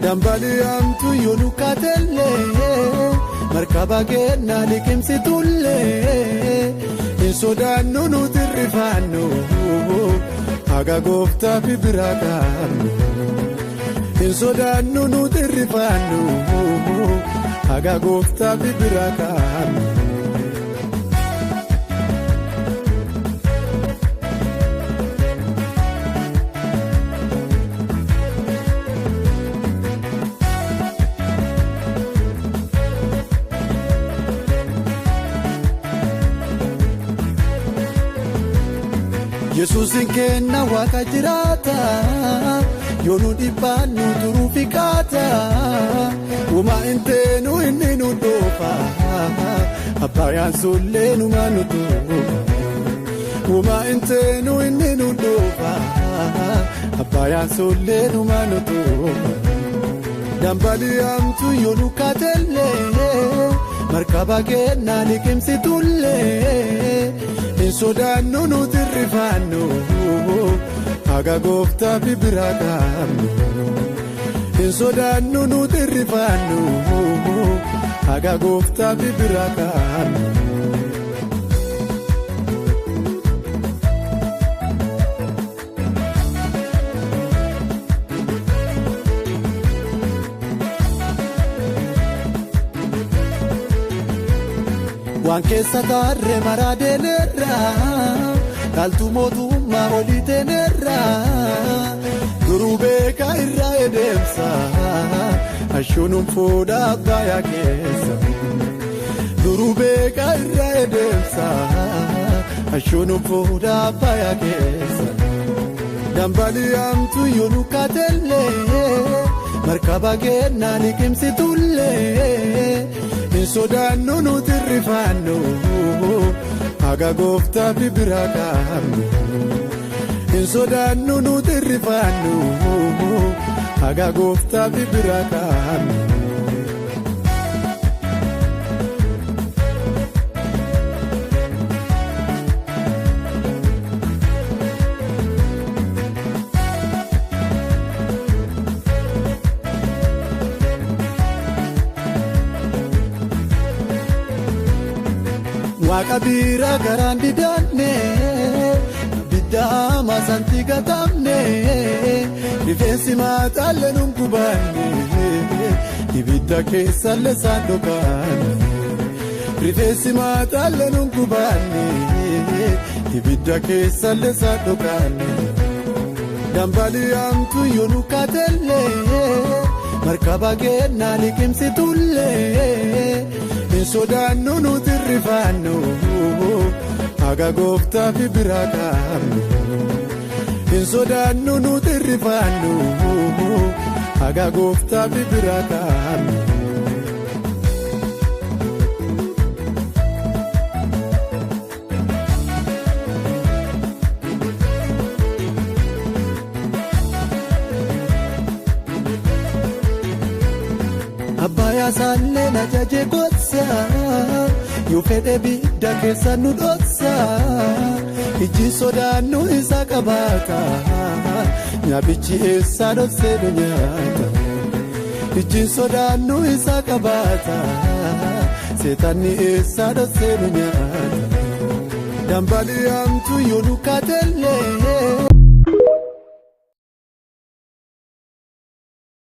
Dambaliamtu yolukatelle markaba kenna likimsitulle insodannu nutirrifannu haga gofta bibirakan insodannu nutirrifannu haga gofta bibirakan Yesuusin kenna waaqa jiraata yoonu dhibbaannu turuufikaata uma inteenu inni nu dhoofa abbaayaan sullee numa nu dhoofa uma inteenu inni nu dhoofa abbaayaan sullee numa nu dhoofa Dambaliamtu yolukatelle markaba kenna likimsitulle insodannu nutirrifannu haga gofta bibirakan insodannu nutirrifannu haga gofta bibirakan Waan keessa taarre maraadenerra kaltu mootummaa olitenerra duruu beeka irraa edeemsa ashuunum fuudha abbaaya keessa duruu beeka irraa edeemsa ashuunum fuudha abbaaya keessa Dambaliamtu yolukatelle markaba kenna likimsitulle insodannu nutirrifannu haga gofta bibirakan insodannu nutirrifannu haga gofta bibirakan Waaqa bira garandi danne bidama santi gatamne difensi matalle nunkubanne ibidda keessa le sandokanne difensi matalle nunkubanne ibidda keessa le sandokanne Dambaliamtu yolukatelle markaba kenna likimsitulle insodannu nutirrifannu haga gofta bibirakan insodannu nutirrifannu haga gofta bibirakan Abbaaya saanne na jaje gosa yoo fedhe bidda keessa nu dhoksa ijji sodaannu isa qabaata nyaabichi eessa dhoksee nu nyaata ijji sodaannu isa qabaata seetanni eessa dhoksee nu nyaata Dambaliamtu yolukatelle